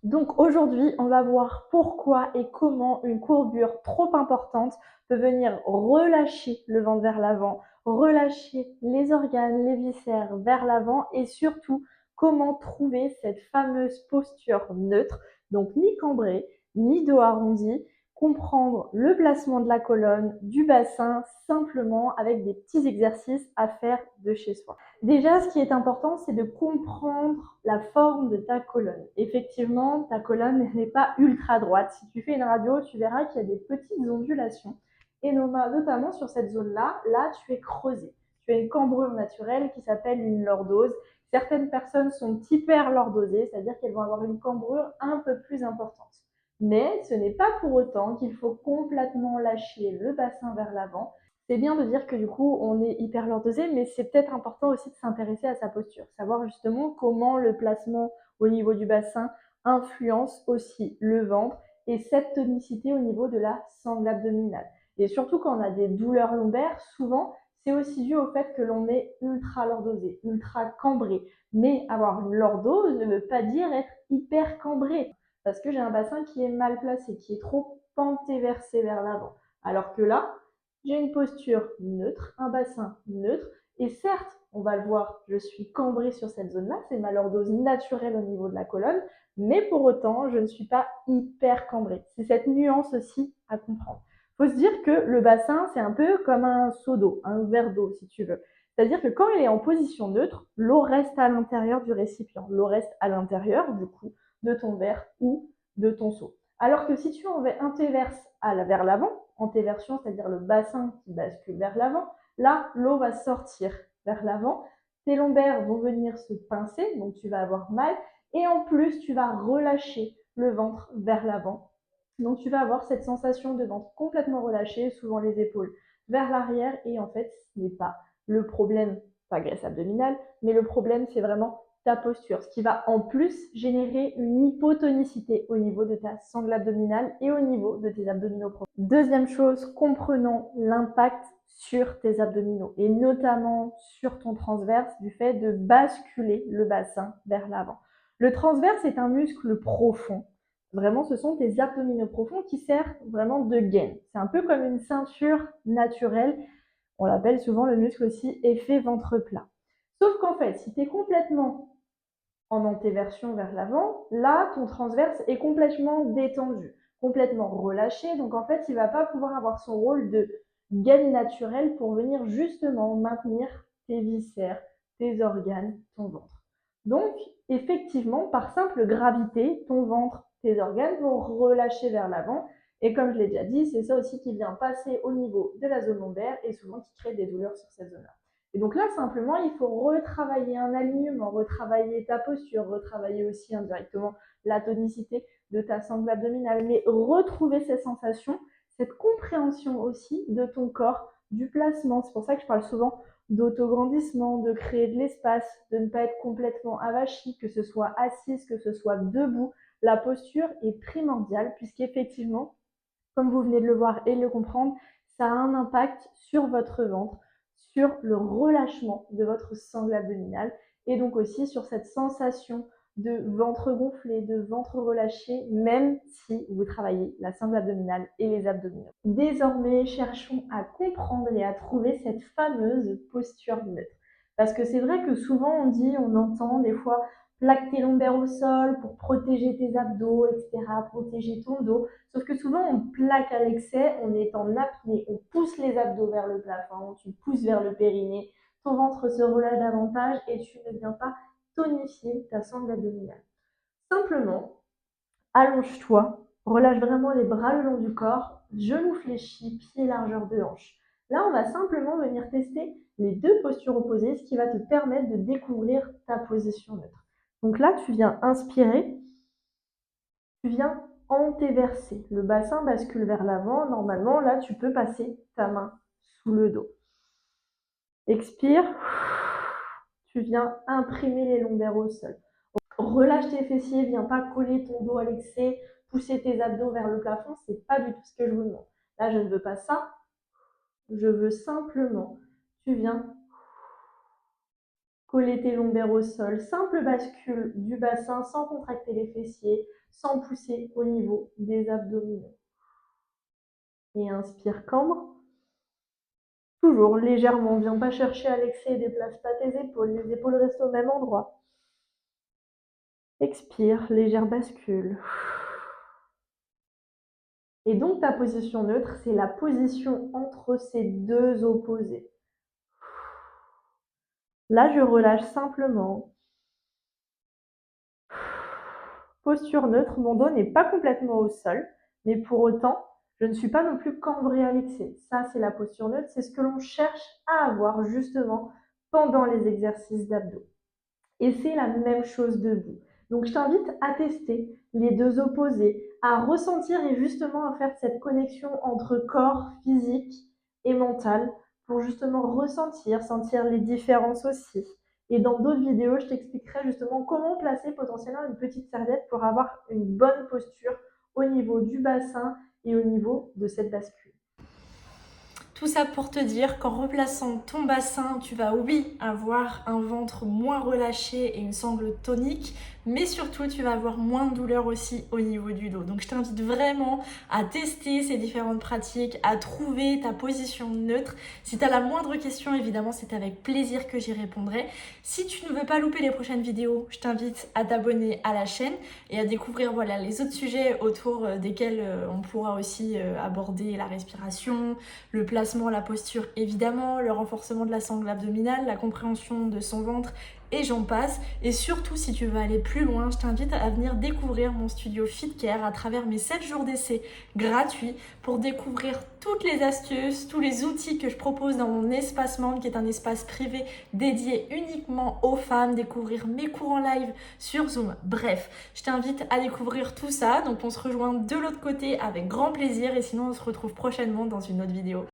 Donc aujourd'hui, on va voir pourquoi et comment une courbure trop importante peut venir relâcher le ventre vers l'avant, relâcher les organes, les viscères vers l'avant et surtout comment trouver cette fameuse posture neutre, donc ni cambrée, ni dos arrondi, comprendre le placement de la colonne, du bassin, simplement avec des petits exercices à faire de chez soi. Déjà, ce qui est important, c'est de comprendre la forme de ta colonne. Effectivement, ta colonne n'est pas ultra droite. Si tu fais une radio, tu verras qu'il y a des petites ondulations. Et notamment sur cette zone-là, là, tu es creusé. Tu as une cambrure naturelle qui s'appelle une lordose. Certaines personnes sont hyperlordosées, c'est-à-dire qu'elles vont avoir une cambrure un peu plus importante. Mais ce n'est pas pour autant qu'il faut complètement lâcher le bassin vers l'avant. C'est bien de dire que du coup on est hyperlordosé, mais c'est peut-être important aussi de s'intéresser à sa posture, savoir justement comment le placement au niveau du bassin influence aussi le ventre et cette tonicité au niveau de la sangle abdominale. Et surtout quand on a des douleurs lombaires, souvent c'est aussi dû au fait que l'on est ultra lordosé, ultra cambré. Mais avoir une lordose ne veut pas dire être hyper cambré parce que j'ai un bassin qui est mal placé, qui est trop pentéversé vers l'avant. Alors que là, j'ai une posture neutre, un bassin neutre, et certes, on va le voir, je suis cambrée sur cette zone-là, c'est ma lordose naturelle au niveau de la colonne, mais pour autant, je ne suis pas hyper cambrée. C'est cette nuance aussi à comprendre. Il faut se dire que le bassin, c'est un peu comme un seau d'eau, un verre d'eau si tu veux. C'est-à-dire que quand il est en position neutre, l'eau reste à l'intérieur du récipient, l'eau reste à l'intérieur du coup de ton verre ou de ton seau. Alors que si tu inverses vers l'avant, antéversion, c'est-à-dire le bassin qui bascule vers l'avant, là, l'eau va sortir vers l'avant, tes lombaires vont venir se pincer, donc tu vas avoir mal, et en plus, tu vas relâcher le ventre vers l'avant. Donc tu vas avoir cette sensation de ventre complètement relâché, souvent les épaules vers l'arrière, et en fait, ce n'est pas le problème, pas graisse abdominale, mais le problème, c'est vraiment ta posture, ce qui va en plus générer une hypotonicité au niveau de ta sangle abdominale et au niveau de tes abdominaux profonds. Deuxième chose, comprenons l'impact sur tes abdominaux et notamment sur ton transverse du fait de basculer le bassin vers l'avant. Le transverse est un muscle profond. Vraiment, ce sont tes abdominaux profonds qui servent vraiment de gaine. C'est un peu comme une ceinture naturelle. On l'appelle souvent le muscle aussi effet ventre plat. Sauf qu'en fait, si tu es complètement en antéversion vers l'avant, là, ton transverse est complètement détendu, complètement relâché. Donc, en fait, il ne va pas pouvoir avoir son rôle de gaine naturelle pour venir justement maintenir tes viscères, tes organes, ton ventre. Donc, effectivement, par simple gravité, ton ventre, tes organes vont relâcher vers l'avant. Et comme je l'ai déjà dit, c'est ça aussi qui vient passer au niveau de la zone lombaire et souvent qui crée des douleurs sur cette zone-là. Et donc là, simplement, il faut retravailler un alignement, retravailler ta posture, retravailler aussi indirectement la tonicité de ta sangle abdominale, mais retrouver ces sensations, cette compréhension aussi de ton corps, du placement. C'est pour ça que je parle souvent d'autograndissement, de créer de l'espace, de ne pas être complètement avachi, que ce soit assise, que ce soit debout. La posture est primordiale puisqu'effectivement, comme vous venez de le voir et de le comprendre, ça a un impact sur votre ventre, sur le relâchement de votre sangle abdominale et donc aussi sur cette sensation de ventre gonflé, de ventre relâché, même si vous travaillez la sangle abdominale et les abdominaux. Désormais, cherchons à comprendre et à trouver cette fameuse posture neutre. Parce que c'est vrai que souvent on dit, on entend des fois plaque tes lombaires au sol pour protéger tes abdos, etc., protéger ton dos. Sauf que souvent, on plaque à l'excès, on est en apnée, on pousse les abdos vers le plafond, tu pousses vers le périnée, ton ventre se relâche davantage et tu ne viens pas tonifier ta sangle abdominale. Simplement, allonge-toi, relâche vraiment les bras le long du corps, genoux fléchis, pieds largeur de hanche. Là, on va simplement venir tester les deux postures opposées, ce qui va te permettre de découvrir ta position neutre. Donc là, tu viens inspirer, tu viens antéverser. Le bassin bascule vers l'avant. Normalement, là, tu peux passer ta main sous le dos. Expire. Tu viens imprimer les lombaires au sol. Relâche tes fessiers, viens pas coller ton dos à l'excès, pousser tes abdos vers le plafond, c'est pas du tout ce que je vous demande. Là, je ne veux pas ça. Je veux simplement, tu viens Coller tes lombaires au sol, simple bascule du bassin sans contracter les fessiers, sans pousser au niveau des abdominaux. Et inspire, cambre. Toujours légèrement, viens pas chercher à l'excès et déplace pas tes épaules, les épaules restent au même endroit. Expire, légère bascule. Et donc ta position neutre, c'est la position entre ces deux opposés. Là, je relâche simplement. Posture neutre, mon dos n'est pas complètement au sol, mais pour autant, je ne suis pas non plus cambrée à l'excès. Ça, c'est la posture neutre, c'est ce que l'on cherche à avoir justement pendant les exercices d'abdos. Et c'est la même chose debout. Donc je t'invite à tester les deux opposés, à ressentir et justement à faire cette connexion entre corps, physique et mental pour justement ressentir, sentir les différences aussi. Et dans d'autres vidéos, je t'expliquerai justement comment placer potentiellement une petite serviette pour avoir une bonne posture au niveau du bassin et au niveau de cette bascule. Tout ça pour te dire qu'en replaçant ton bassin, tu vas oui avoir un ventre moins relâché et une sangle tonique, mais surtout tu vas avoir moins de douleur aussi au niveau du dos. Donc je t'invite vraiment à tester ces différentes pratiques, à trouver ta position neutre. Si tu as la moindre question, évidemment, c'est avec plaisir que j'y répondrai. Si tu ne veux pas louper les prochaines vidéos, je t'invite à t'abonner à la chaîne et à découvrir voilà, les autres sujets autour desquels on pourra aussi aborder la respiration, le placement, la posture évidemment, le renforcement de la sangle abdominale, la compréhension de son ventre et j'en passe. Et surtout, si tu veux aller plus loin, je t'invite à venir découvrir mon studio FitCare à travers mes 7 jours d'essai gratuits pour découvrir toutes les astuces, tous les outils que je propose dans mon espace membre qui est un espace privé dédié uniquement aux femmes, découvrir mes cours en live sur Zoom. Bref, je t'invite à découvrir tout ça. Donc on se rejoint de l'autre côté avec grand plaisir et sinon on se retrouve prochainement dans une autre vidéo.